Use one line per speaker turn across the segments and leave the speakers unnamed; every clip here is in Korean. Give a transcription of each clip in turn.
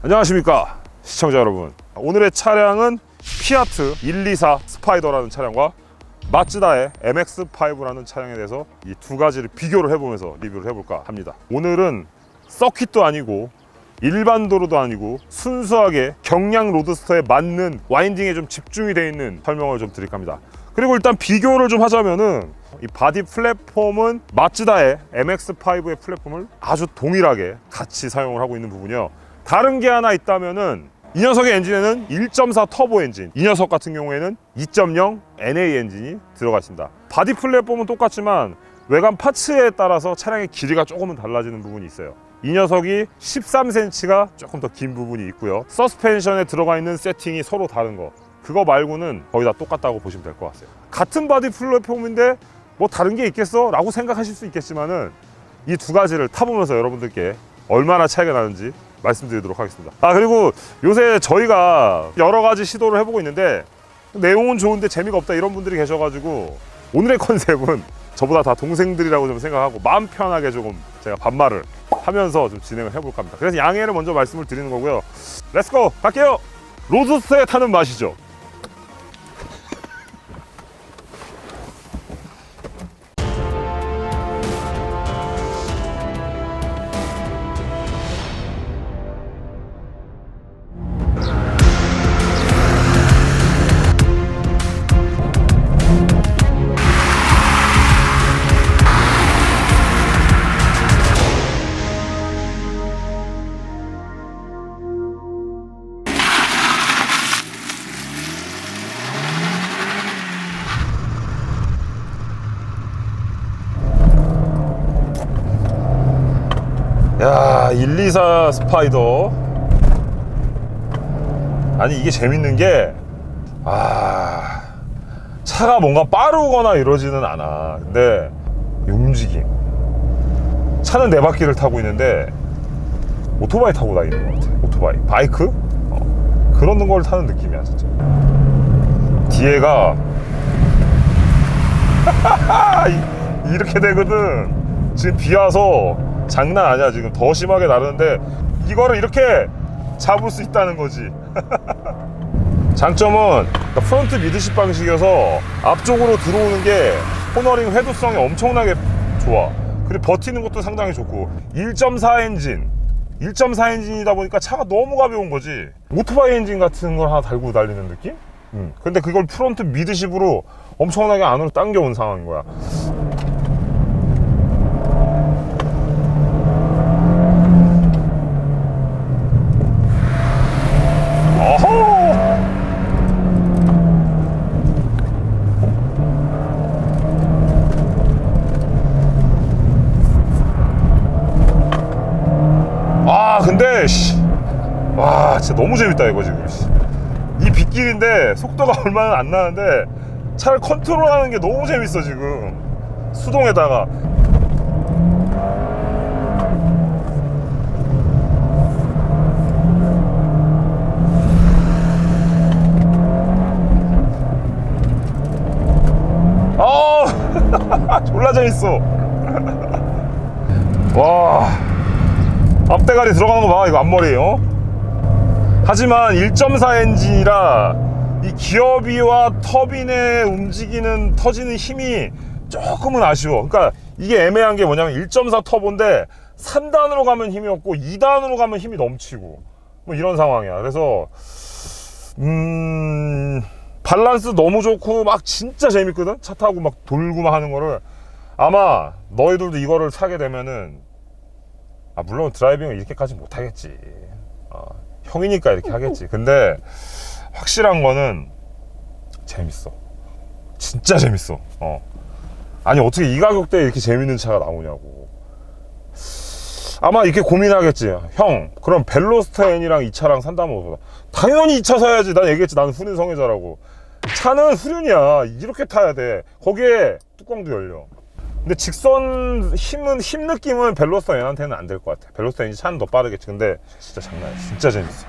안녕하십니까 시청자 여러분. 오늘의 차량은 피아트 124 스파이더라는 차량과 마츠다의 MX-5라는 차량에 대해서 이 두 가지를 비교를 해보면서 리뷰를 해볼까 합니다. 오늘은 서킷도 아니고 일반 도로도 아니고 순수하게 경량 로드스터에 맞는 와인딩에 좀 집중이 되어 있는 설명을 좀 드릴까 합니다. 그리고 일단 비교를 좀 하자면은 이 바디 플랫폼은 마츠다의 MX-5의 플랫폼을 아주 동일하게 같이 사용을 하고 있는 부분이요. 다른 게 하나 있다면은 이 녀석의 엔진에는 1.4 터보 엔진, 이 녀석 같은 경우에는 2.0 NA 엔진이 들어가 있습니다. 바디 플랫폼은 똑같지만 외관 파츠에 따라서 차량의 길이가 조금은 달라지는 부분이 있어요. 이 녀석이 13cm가 조금 더 긴 부분이 있고요. 서스펜션에 들어가 있는 세팅이 서로 다른 거, 그거 말고는 거의 다 똑같다고 보시면 될 것 같아요. 같은 바디 플랫폼인데 뭐 다른 게 있겠어? 라고 생각하실 수 있겠지만은 이 두 가지를 타보면서 여러분들께 얼마나 차이가 나는지 말씀드리도록 하겠습니다. 그리고 요새 저희가 여러 가지 시도를 해보고 있는데 내용은 좋은데 재미가 없다 이런 분들이 계셔가지고 오늘의 컨셉은 저보다 다 동생들이라고 좀 생각하고 마음 편하게 조금 제가 반말을 하면서 좀 진행을 해볼까 합니다. 그래서 양해를 먼저 말씀을 드리는 거고요. 렛츠고! 갈게요! 로드스터에 타는 맛이죠. 야, 124 스파이더. 아니 이게 재밌는 게 차가 뭔가 빠르거나 이러지는 않아. 근데 움직임, 차는 네 바퀴를 타고 있는데 오토바이 타고 다니는 것 같아. 오토바이, 바이크? 그런 걸 타는 느낌이야 진짜. 뒤에가 이렇게 되거든. 지금 비 와서 장난 아니야. 지금 더 심하게 나르는데 이거를 이렇게 잡을 수 있다는 거지. 장점은 프론트 미드십 방식이어서 앞쪽으로 들어오는 게 코너링 회도성이 엄청나게 좋아. 그리고 버티는 것도 상당히 좋고 1.4 엔진, 1.4 엔진이다 보니까 차가 너무 가벼운 거지. 오토바이 엔진 같은 걸 하나 달고 달리는 느낌? 근데 그걸 프론트 미드십으로 엄청나게 안으로 당겨온 상황인 거야. 근데 와 진짜 너무 재밌다 이거 지금. 이 빗길인데 속도가 얼마나 안 나는데 차를 컨트롤하는 게 너무 재밌어 지금. 수동에다가 졸라 재밌어. 와, 앞대가리 들어가는 거 봐. 이거 앞머리. 하지만 1.4 엔진이라 이 기어비와 터빈의 움직이는 터지는 힘이 조금은 아쉬워. 그러니까 이게 애매한 게 뭐냐면 1.4 터보인데 3단으로 가면 힘이 없고 2단으로 가면 힘이 넘치고 뭐 이런 상황이야. 그래서 밸런스 너무 좋고 막 진짜 재밌거든. 차 타고 막 돌고 막 하는 거를. 아마 너희들도 이거를 사게 되면은 물론 드라이빙을 이렇게까지 못하겠지. 형이니까 이렇게 하겠지. 근데 확실한 거는 재밌어. 진짜 재밌어. 아니 어떻게 이 가격대에 이렇게 재밌는 차가 나오냐고. 아마 이렇게 고민하겠지. 형, 그럼 벨로스터 N이랑 이 차랑 산다면 당연히 이 차 사야지. 난 얘기했지. 나는 후륜 성애자라고. 차는 후륜이야. 이렇게 타야 돼. 거기에 뚜껑도 열려. 근데 직선 힘 느낌은 벨로스터 N한테는 안 될 것 같아. 벨로스터 N이 차는 더 빠르겠지. 근데 진짜 장난 아니야. 진짜 재밌어.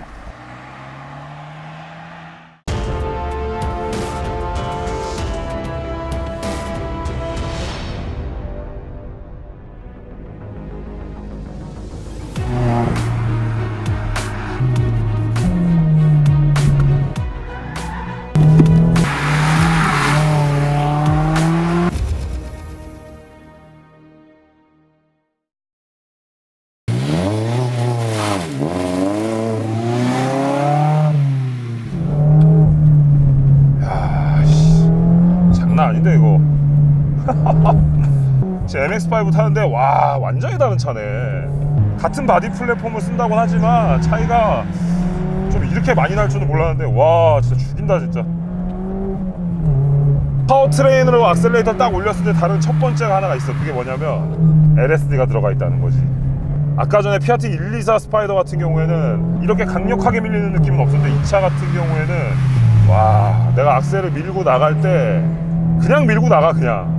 지금 MX5 타는데 와 완전히 다른 차네. 같은 바디 플랫폼을 쓴다고는 하지만 차이가 좀 이렇게 많이 날 줄은 몰랐는데 와 진짜 죽인다 진짜. 파워트레인으로 악셀레이터 딱 올렸을 때 다른 첫 번째가 하나가 있어. 그게 뭐냐면 LSD가 들어가 있다는 거지. 아까 전에 피아트 124 스파이더 같은 경우에는 이렇게 강력하게 밀리는 느낌은 없었는데 이 차 같은 경우에는 와 내가 악셀을 밀고 나갈 때 그냥 밀고 나가. 그냥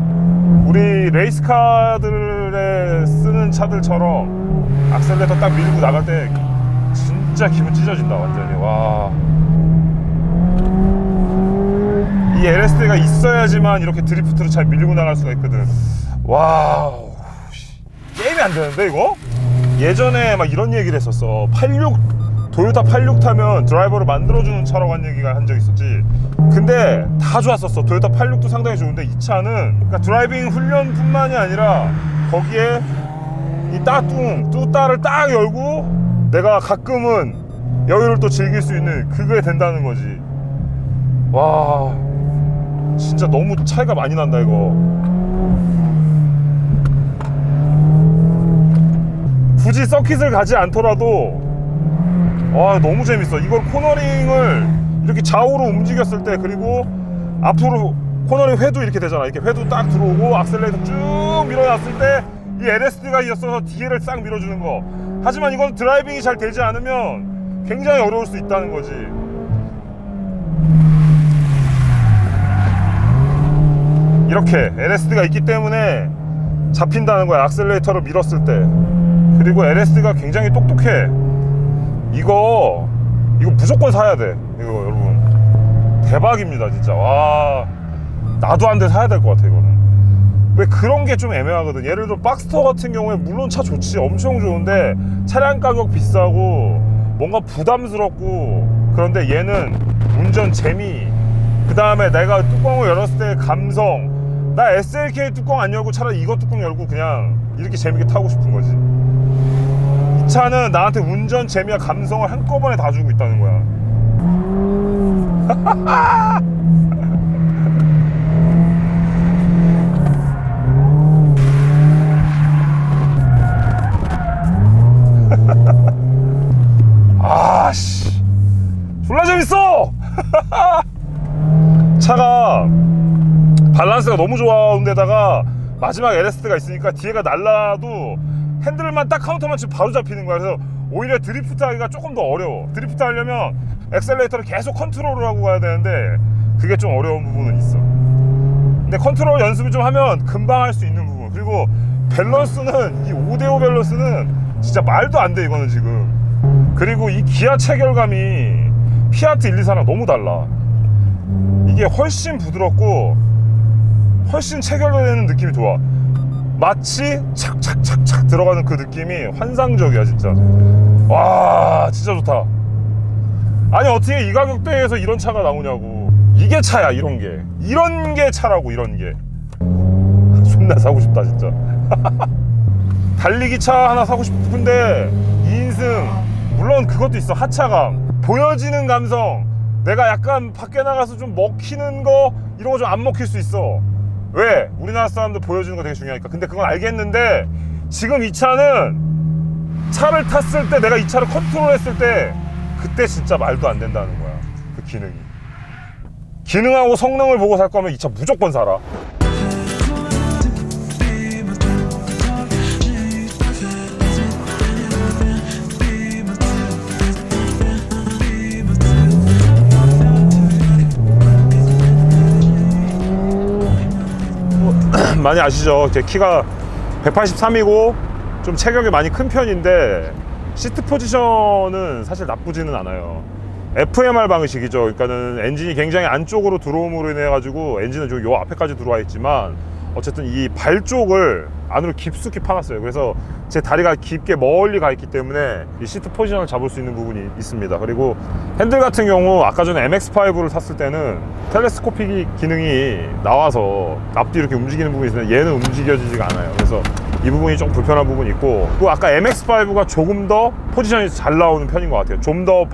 우리 레이스카들에 쓰는 차들처럼 악셀레이터 딱 밀고 나갈 때 진짜 기분 찢어진다 완전히. 와 이 LSD가 있어야지만 이렇게 드리프트로 잘 밀고 나갈 수가 있거든. 와우 게임이 안 되는데 이거? 예전에 막 이런 얘기를 했었어. 도요타 86 타면 드라이버를 만들어주는 차라고 한 얘기가 한 적 있었지. 근데 다 좋았었어. 도요타 86도 상당히 좋은데 이 차는 그러니까 드라이빙 훈련뿐만이 아니라 거기에 이 뚜따를 딱 열고 내가 가끔은 여유를 또 즐길 수 있는 그게 된다는 거지. 와 진짜 너무 차이가 많이 난다 이거. 굳이 서킷을 가지 않더라도 와 너무 재밌어. 이걸 코너링을 이렇게 좌우로 움직였을 때 그리고 앞으로 코너링 회도 이렇게 되잖아. 이렇게 회도 딱 들어오고 악셀레이터 쭉 밀어놨을 때 이 LSD가 있어서 뒤에를 싹 밀어주는 거. 하지만 이건 드라이빙이 잘 되지 않으면 굉장히 어려울 수 있다는 거지. 이렇게 LSD가 있기 때문에 잡힌다는 거야. 악셀레이터를 밀었을 때. 그리고 LSD가 굉장히 똑똑해. 이거 무조건 사야 돼. 이거 여러분 대박입니다 진짜. 와 나도 한 대 사야 될 것 같아 이거는. 왜 그런 게 좀 애매하거든. 예를 들어 박스터 같은 경우에 물론 차 좋지. 엄청 좋은데 차량 가격 비싸고 뭔가 부담스럽고. 그런데 얘는 운전 재미, 그 다음에 내가 뚜껑을 열었을 때 감성. 나 SLK 뚜껑 안 열고 차라리 이거 뚜껑 열고 그냥 이렇게 재밌게 타고 싶은 거지. 이 차는 나한테 운전 재미와 감성을 한꺼번에 다 주고 있다는 거야. 아씨 졸라 재밌어. 차가 밸런스가 너무 좋은 데다가 마지막 LSD가 있으니까 뒤에가 날라도 핸들만 딱 카운터만 치면 바로 잡히는 거야. 그래서 오히려 드리프트 하기가 조금 더 어려워. 드리프트 하려면 엑셀레이터를 계속 컨트롤을 하고 가야 되는데 그게 좀 어려운 부분은 있어. 근데 컨트롤 연습을 좀 하면 금방 할 수 있는 부분. 그리고 밸런스는 이 5대5 밸런스는 진짜 말도 안 돼 이거는 지금. 그리고 이 기아 체결감이 피아트 124랑 너무 달라. 이게 훨씬 부드럽고 훨씬 체결되는 느낌이 좋아. 마치 착착착착 들어가는 그 느낌이 환상적이야 진짜. 와 진짜 좋다. 아니 어떻게 이 가격대에서 이런 차가 나오냐고. 이게 차야. 이런 게 차라고. 이런 게 존나 사고 싶다 진짜. 달리기 차 하나 사고 싶은데 2인승 물론 그것도 있어. 하차감, 보여지는 감성. 내가 약간 밖에 나가서 좀 먹히는 거 이런 거 좀 안 먹힐 수 있어. 왜? 우리나라 사람들 보여주는 거 되게 중요하니까. 근데 그건 알겠는데 지금 이 차는 차를 탔을 때 내가 이 차를 컨트롤했을 때 그때 진짜 말도 안 된다는 거야. 그 기능하고 성능을 보고 살 거면 이 차 무조건 사라. 많이 아시죠? 제 키가 183이고 좀 체격이 많이 큰 편인데 시트 포지션은 사실 나쁘지는 않아요. FMR 방식이죠. 그러니까는 엔진이 굉장히 안쪽으로 들어옴으로 인해 가지고 엔진은 요 앞에까지 들어와 있지만 어쨌든 이 발 쪽을 안으로 깊숙이 파놨어요. 그래서 제 다리가 깊게 멀리 가 있기 때문에 이 시트 포지션을 잡을 수 있는 부분이 있습니다. 그리고 핸들 같은 경우 아까 전에 MX5를 탔을 때는 텔레스코픽 기능이 나와서 앞뒤 이렇게 움직이는 부분이 있는데 얘는 움직여지지가 않아요. 그래서 이 부분이 좀 불편한 부분이 있고, 그리고 아까 MX5가 조금 더 포지션이 잘 나오는 편인 것 같아요. 좀 더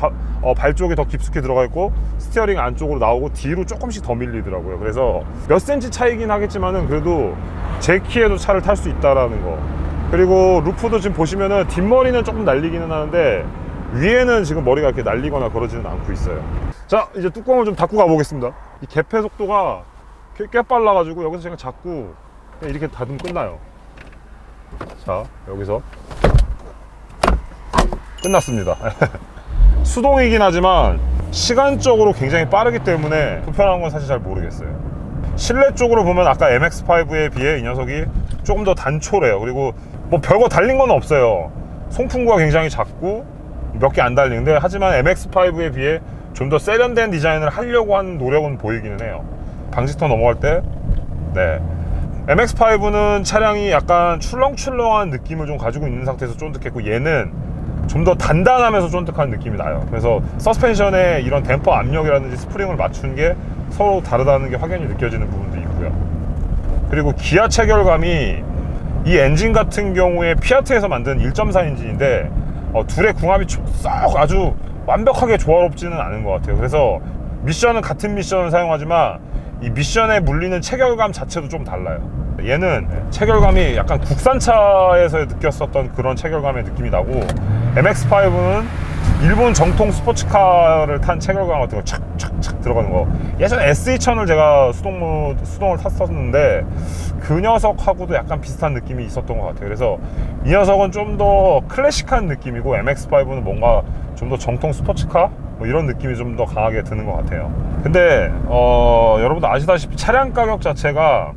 발 쪽에 더 깊숙이 들어가 있고 스티어링 안쪽으로 나오고 뒤로 조금씩 더 밀리더라고요. 그래서 몇 센치 차이긴 하겠지만은 그래도 제 키에도 차를 탈 수 있다라는 거. 그리고 루프도 지금 보시면은 뒷머리는 조금 날리기는 하는데 위에는 지금 머리가 이렇게 날리거나 그러지는 않고 있어요. 자, 이제 뚜껑을 좀 닫고 가보겠습니다. 이 개폐 속도가 꽤 빨라가지고 여기서 제가 잡고 그냥 이렇게 닫으면 끝나요. 자, 여기서 끝났습니다. 수동이긴 하지만 시간적으로 굉장히 빠르기 때문에 불편한 건 사실 잘 모르겠어요. 실내 쪽으로 보면 아까 MX5에 비해 이 녀석이 조금 더 단촐해요. 그리고 뭐 별거 달린 건 없어요. 송풍구가 굉장히 작고 몇 개 안 달리는데, 하지만 MX5에 비해 좀 더 세련된 디자인을 하려고 하는 노력은 보이기는 해요. 방지턱 넘어갈 때, 네, MX5는 차량이 약간 출렁출렁한 느낌을 좀 가지고 있는 상태에서 쫀득했고, 얘는 좀 더 단단하면서 쫀득한 느낌이 나요. 그래서 서스펜션에 이런 댐퍼 압력이라든지 스프링을 맞춘 게 서로 다르다는 게 확연히 느껴지는 부분도 있고요. 그리고 기아 체결감이, 이 엔진 같은 경우에 피아트에서 만든 1.4 엔진인데 둘의 궁합이 썩 아주 완벽하게 조화롭지는 않은 것 같아요. 그래서 미션은 같은 미션을 사용하지만 이 미션에 물리는 체결감 자체도 좀 달라요. 얘는 체결감이 약간 국산차에서 느꼈었던 그런 체결감의 느낌이 나고, MX5는 일본 정통 스포츠카를 탄 체결감 같은 거 착착착 들어가는 거. 예전에 SE1000을 제가 수동을 탔었는데 그 녀석하고도 약간 비슷한 느낌이 있었던 것 같아요. 그래서 이 녀석은 좀 더 클래식한 느낌이고, MX5는 뭔가 좀 더 정통 스포츠카 뭐 이런 느낌이 좀 더 강하게 드는 것 같아요. 근데 여러분도 아시다시피 차량 가격 자체가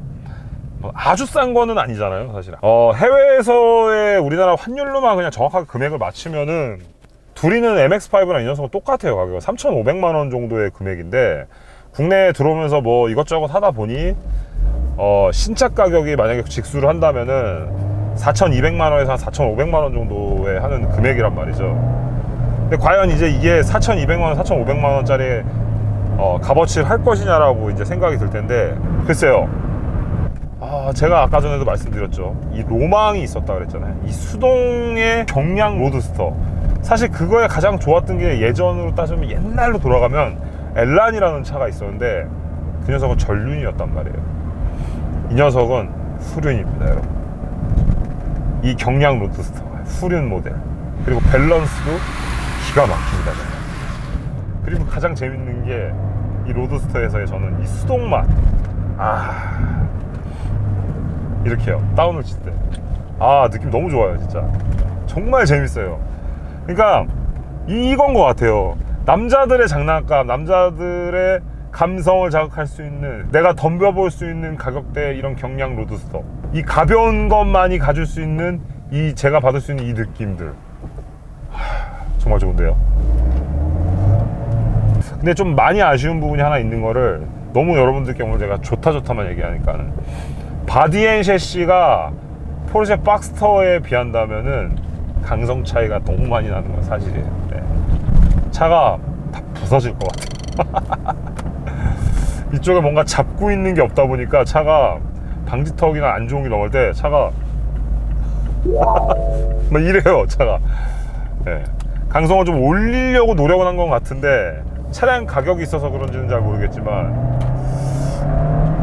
아주 싼 거는 아니잖아요, 사실. 해외에서의 우리나라 환율로만 그냥 정확하게 금액을 맞추면은 둘이는 MX5랑 이 녀석은 똑같아요. 가격이 3,500만 원 정도의 금액인데, 국내에 들어오면서 뭐 이것저것 하다 보니 신차 가격이 만약에 직수를 한다면은 4,200만 원에서 한 4,500만 원 정도에 하는 금액이란 말이죠. 근데 과연 이제 이게 4,200만 원, 4,500만 원짜리 값어치를 할 것이냐라고 이제 생각이 들 텐데, 글쎄요. 제가 아까 전에도 말씀드렸죠. 이 로망이 있었다 그랬잖아요. 이 수동의 경량 로드스터. 사실 그거에 가장 좋았던 게, 예전으로 따지면 옛날로 돌아가면 엘란이라는 차가 있었는데 그 녀석은 전륜이었단 말이에요. 이 녀석은 후륜입니다, 여러분. 이 경량 로드스터, 후륜 모델. 그리고 밸런스도 기가 막힙니다. 그리고 가장 재밌는 게 이 로드스터에서의 저는 이 수동맛. 이렇게요. 다운을 칠 때. 느낌 너무 좋아요, 진짜. 정말 재밌어요. 그러니까 이건 것 같아요. 남자들의 장난감, 남자들의 감성을 자극할 수 있는, 내가 덤벼볼 수 있는 가격대 이런 경량 로드스터. 이 가벼운 것만이 가질 수 있는 제가 받을 수 있는 이 느낌들. 정말 좋은데요. 근데 좀 많이 아쉬운 부분이 하나 있는 거를, 너무 여러분들께 오늘 제가 좋다만 얘기하니까는, 바디 앤 셰시가 포르쉐 박스터에 비한다면은 강성 차이가 너무 많이 나는 건 사실이에요. 네. 차가 다 부서질 것 같아요. 이쪽에 뭔가 잡고 있는 게 없다 보니까 차가 방지턱이나 안 좋은 길 넘을 때 차가 막 이래요, 차가. 네. 강성을 좀 올리려고 노력은 한 것 같은데, 차량 가격이 있어서 그런지는 잘 모르겠지만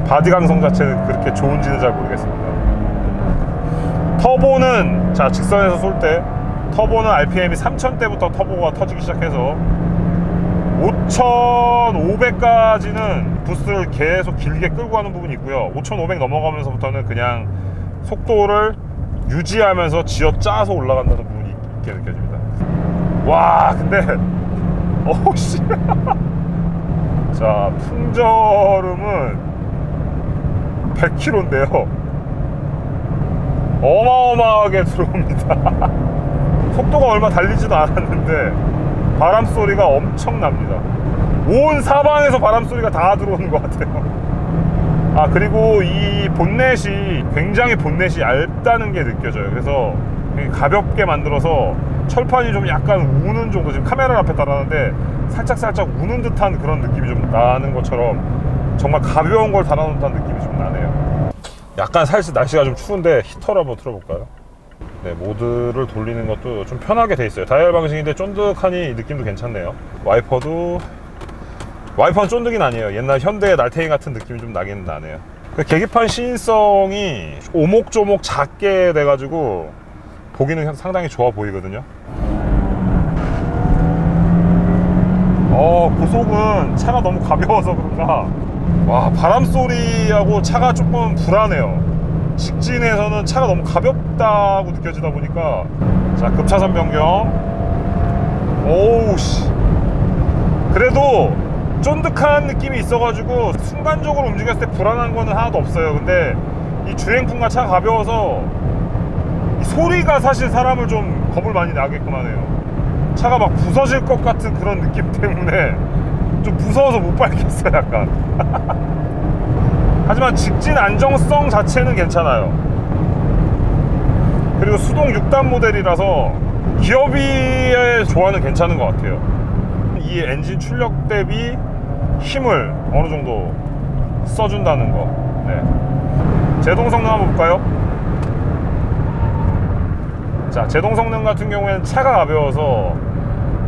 바디 강성 자체는 그렇게 좋은지는 잘 모르겠습니다. 터보는, 자, 직선에서 쏠 때 터보는 RPM이 3000대부터 터보가 터지기 시작해서 5500까지는 부스를 계속 길게 끌고 가는 부분이 있고요. 5500 넘어가면서부터는 그냥 속도를 유지하면서 쥐어짜서 올라간다는 부분이 있게 느껴집니다. 와, 근데 어우씨. 자, 풍절음은 100km인데요 어마어마하게 들어옵니다. 속도가 얼마 달리지도 않았는데 바람 소리가 엄청납니다. 온 사방에서 바람 소리가 다 들어오는 것 같아요. 그리고 이 본넷이 굉장히 얇다는 게 느껴져요. 그래서 가볍게 만들어서 철판이 좀 약간 우는 정도, 지금 카메라 앞에 달았는데 살짝 우는 듯한 그런 느낌이 좀 나는 것처럼, 정말 가벼운 걸 달아놓은 듯한 느낌이 좀 나네요. 약간 살짝 날씨가 좀 추운데 히터를 한번 틀어볼까요? 네, 모드를 돌리는 것도 좀 편하게 돼 있어요. 다이얼 방식인데 쫀득하니 느낌도 괜찮네요. 와이퍼는 쫀득이 아니에요. 옛날 현대 날테이 같은 느낌이 좀 나긴 나네요. 계기판 시인성이 오목조목 작게 돼가지고 보기는 상당히 좋아 보이거든요. 고속은 차가 너무 가벼워서 그런가 와, 바람 소리하고 차가 조금 불안해요. 직진에서는 차가 너무 가볍다고 느껴지다 보니까. 자, 급차선 변경. 오우씨, 그래도 쫀득한 느낌이 있어가지고 순간적으로 움직였을 때 불안한 거는 하나도 없어요. 근데 이 주행풍과 차가 가벼워서 이 소리가 사실 사람을 좀 겁을 많이 나게끔 하네요. 차가 막 부서질 것 같은 그런 느낌 때문에 좀 무서워서 못 밟겠어요, 약간. 하지만 직진 안정성 자체는 괜찮아요. 그리고 수동 6단 모델이라서 기어비의 조화는 괜찮은 것 같아요. 이 엔진 출력 대비 힘을 어느 정도 써준다는 거. 네. 제동 성능 한번 볼까요? 자, 제동 성능 같은 경우에는 차가 가벼워서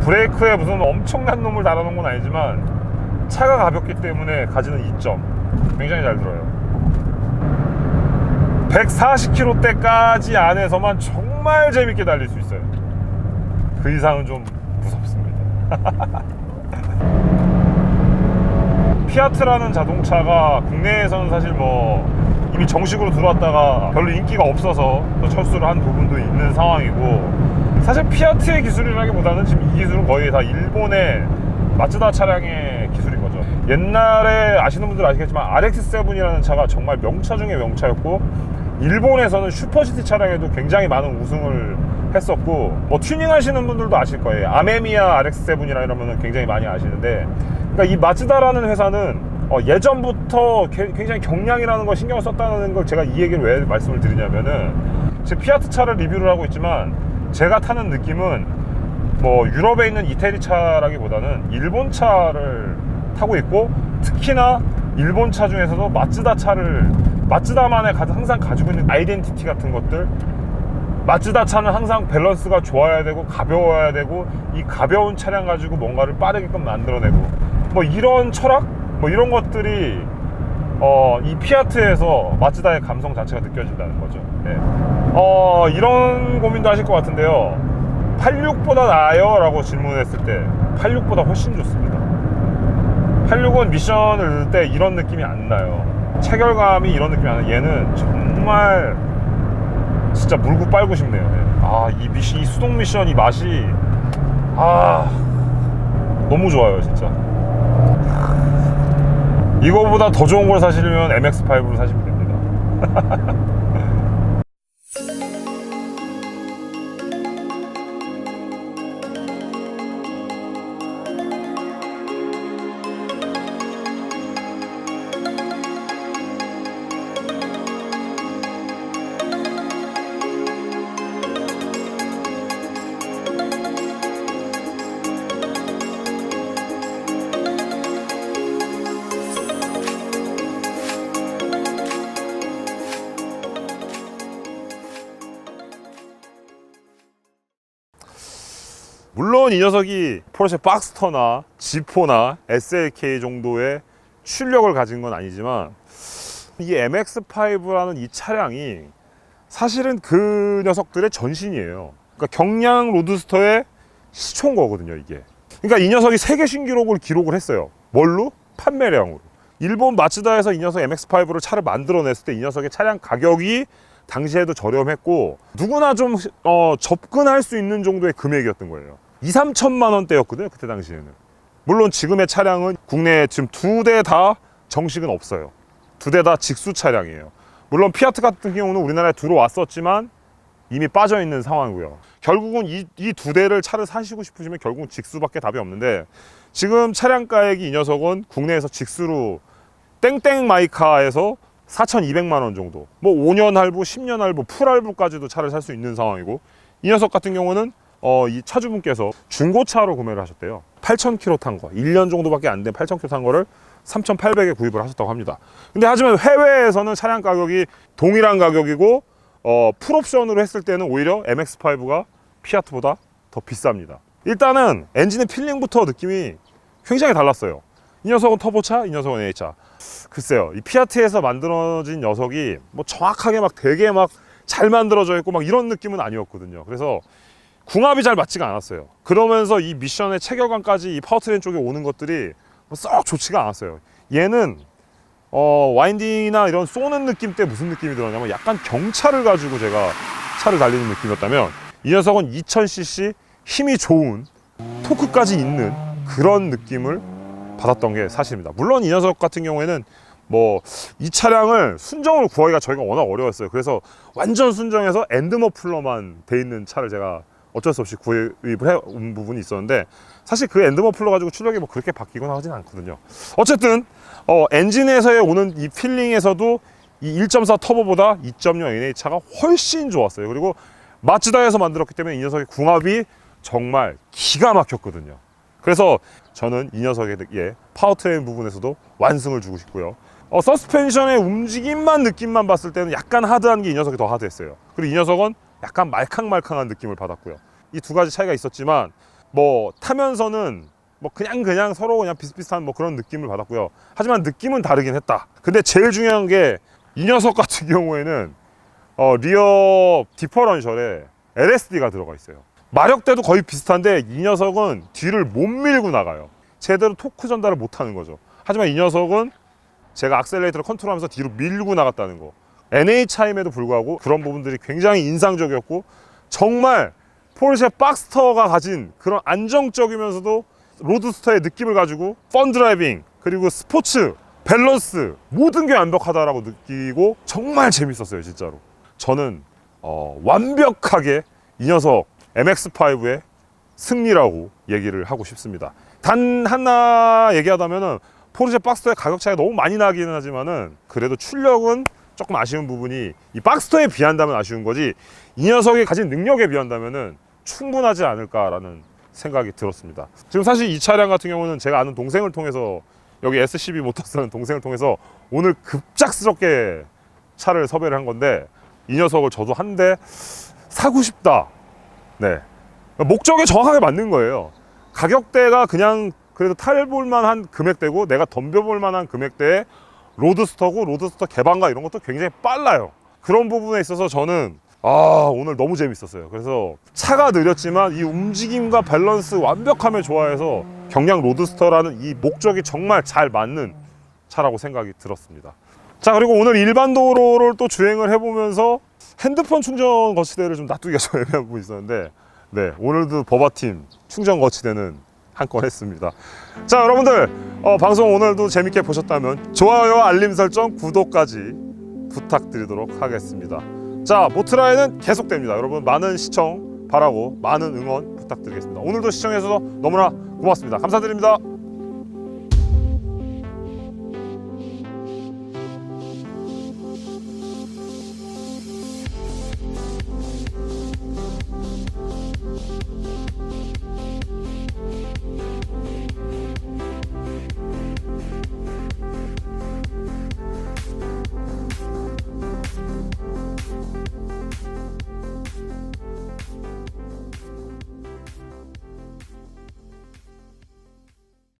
브레이크에 무슨 엄청난 놈을 달아놓은 건 아니지만 차가 가볍기 때문에 가지는 이점 굉장히 잘 들어요. 140km대까지 안에서만 정말 재밌게 달릴 수 있어요. 그 이상은 좀 무섭습니다. 피아트라는 자동차가 국내에서는 사실 뭐 이미 정식으로 들어왔다가 별로 인기가 없어서 또 철수를 한 부분도 있는 상황이고, 사실 피아트의 기술이라기보다는 지금 이 기술은 거의 다 일본의 마츠다 차량의 기술인 거죠. 옛날에 아시는 분들 아시겠지만 RX-7이라는 차가 정말 명차 중에 명차였고, 일본에서는 슈퍼시티 차량에도 굉장히 많은 우승을 했었고, 뭐 튜닝 하시는 분들도 아실 거예요. 아메미야 RX-7이라 이러면 굉장히 많이 아시는데, 그러니까 이 마츠다라는 회사는 예전부터 굉장히 경량이라는 걸 신경을 썼다는 걸 제가 이 얘기를 왜 말씀을 드리냐면은, 지금 피아트 차를 리뷰를 하고 있지만 제가 타는 느낌은 뭐 유럽에 있는 이태리 차라기보다는 일본 차를 타고 있고, 특히나 일본 차 중에서도 마츠다 차를, 마츠다만의 항상 가지고 있는 아이덴티티 같은 것들, 마츠다 차는 항상 밸런스가 좋아야 되고 가벼워야 되고, 이 가벼운 차량 가지고 뭔가를 빠르게끔 만들어내고, 뭐 이런 철학? 뭐 이런 것들이 이 피아트에서 마츠다의 감성 자체가 느껴진다는 거죠. 네. 이런 고민도 하실 것 같은데요. 86보다 나아요? 라고 질문했을 때 86보다 훨씬 좋습니다. 86은 미션을 넣을 때 이런 느낌이 안 나요. 체결감이 이런 느낌이 안 나요. 얘는 정말 진짜 물고 빨고 싶네요. 네. 이 수동 미션 이 맛이 너무 좋아요, 진짜. 이거보다 더 좋은 걸 사시려면 MX-5를 사시면 됩니다. 물론 이 녀석이 포르쉐 박스터나 G4나 SLK 정도의 출력을 가진 건 아니지만, 이 MX-5라는 이 차량이 사실은 그 녀석들의 전신이에요. 그러니까 경량 로드스터의 시초인 거거든요, 이게. 그러니까 이 녀석이 세계 신기록을 기록을 했어요. 뭘로? 판매량으로. 일본 마츠다에서 이 녀석 MX-5를 차를 만들어냈을 때 이 녀석의 차량 가격이 당시에도 저렴했고, 누구나 좀 접근할 수 있는 정도의 금액이었던 거예요. 2~3천만 원대였거든요, 그때 당시에는. 물론 지금의 차량은 국내에 지금 2대 다 정식은 없어요. 2대 다 직수 차량이에요. 물론 피아트 같은 경우는 우리나라에 들어왔었지만 이미 빠져있는 상황이고요. 결국은 이 2대를 차를 사시고 싶으시면 결국은 직수밖에 답이 없는데, 지금 차량 가액이 이 녀석은 국내에서 직수로 땡땡 마이카에서 4,200만 원 정도, 뭐 5년 할부, 10년 할부, 풀 할부까지도 차를 살 수 있는 상황이고, 이 녀석 같은 경우는 이 차주분께서 중고차로 구매를 하셨대요. 8,000km 탄 거, 1년 정도밖에 안 된 8,000km 탄 거를 3,800에 구입을 하셨다고 합니다. 근데 하지만 해외에서는 차량 가격이 동일한 가격이고 풀옵션으로 했을 때는 오히려 MX-5가 피아트보다 더 비쌉니다. 일단은 엔진의 필링부터 느낌이 굉장히 달랐어요. 이 녀석은 터보차, 이 녀석은 NA차. 글쎄요, 이 피아트에서 만들어진 녀석이 뭐 정확하게 막 되게 막 잘 만들어져 있고 막 이런 느낌은 아니었거든요. 그래서 궁합이 잘 맞지가 않았어요. 그러면서 이 미션의 체결감까지 이 파워트레인 쪽에 오는 것들이 썩 좋지가 않았어요. 얘는 와인딩이나 이런 쏘는 느낌 때 무슨 느낌이 들었냐면 약간 경차를 가지고 제가 차를 달리는 느낌이었다면, 이 녀석은 2000cc 힘이 좋은 토크까지 있는 그런 느낌을 받았던 게 사실입니다. 물론 이 녀석 같은 경우에는 뭐 이 차량을 순정으로 구하기가 저희가 워낙 어려웠어요. 그래서 완전 순정해서 엔드머플러만 돼 있는 차를 제가 어쩔 수 없이 구입을 해온 부분이 있었는데, 사실 그 엔드머플러 가지고 출력이 뭐 그렇게 바뀌거나 하진 않거든요. 어쨌든 엔진에서의 오는 이 필링에서도 이 1.4 터보보다 2.0 NA차가 훨씬 좋았어요. 그리고 마츠다에서 만들었기 때문에 이 녀석의 궁합이 정말 기가 막혔거든요. 그래서 저는 이 녀석의 파워트레인 부분에서도 완승을 주고 싶고요. 서스펜션의 움직임만 느낌만 봤을 때는 약간 하드한 게 이 녀석이 더 하드했어요. 그리고 이 녀석은 약간 말캉말캉한 느낌을 받았고요. 이 두 가지 차이가 있었지만 뭐 타면서는 뭐 그냥 서로 그냥 비슷비슷한 뭐 그런 느낌을 받았고요. 하지만 느낌은 다르긴 했다. 근데 제일 중요한 게 이 녀석 같은 경우에는 리어 디퍼런셜에 LSD가 들어가 있어요. 마력대도 거의 비슷한데 이 녀석은 뒤를 못 밀고 나가요. 제대로 토크 전달을 못 하는 거죠. 하지만 이 녀석은 제가 악셀레이터를 컨트롤하면서 뒤로 밀고 나갔다는 거. NA차임에도 불구하고 그런 부분들이 굉장히 인상적이었고, 정말 포르쉐 박스터가 가진 그런 안정적이면서도 로드스터의 느낌을 가지고 펀 드라이빙, 그리고 스포츠, 밸런스 모든 게 완벽하다라고 느끼고 정말 재밌었어요. 진짜로 저는 완벽하게 이 녀석 MX-5의 승리라고 얘기를 하고 싶습니다. 단 하나 얘기하자면은 포르쉐 박스터의 가격 차이가 너무 많이 나기는 하지만은 그래도 출력은 조금 아쉬운 부분이, 이 박스터에 비한다면 아쉬운 거지 이 녀석이 가진 능력에 비한다면은 충분하지 않을까라는 생각이 들었습니다. 지금 사실 이 차량 같은 경우는 제가 아는 동생을 통해서, 여기 SCB 모터스라는 동생을 통해서 오늘 급작스럽게 차를 섭외를 한 건데, 이 녀석을 저도 한 대 사고 싶다. 네, 목적에 정확하게 맞는 거예요. 가격대가 그냥 그래도 탈볼만한 금액대고 내가 덤벼볼만한 금액대에 로드스터고, 로드스터 개방가 이런 것도 굉장히 빨라요. 그런 부분에 있어서 저는 오늘 너무 재밌었어요. 그래서 차가 느렸지만 이 움직임과 밸런스 완벽함을 좋아해서 경량 로드스터라는 이 목적이 정말 잘 맞는 차라고 생각이 들었습니다. 자, 그리고 오늘 일반 도로를 또 주행을 해보면서 핸드폰 충전 거치대를 좀 놔두기가 좀 애매한 부분이 있었는데, 네, 오늘도 버바팀 충전 거치대는 한 건 했습니다. 자, 여러분들 방송 오늘도 재밌게 보셨다면 좋아요, 알림 설정, 구독까지 부탁드리도록 하겠습니다. 자, 모트라이는 계속됩니다. 여러분 많은 시청 바라고 많은 응원 부탁드리겠습니다. 오늘도 시청해주셔서 너무나 고맙습니다. 감사드립니다.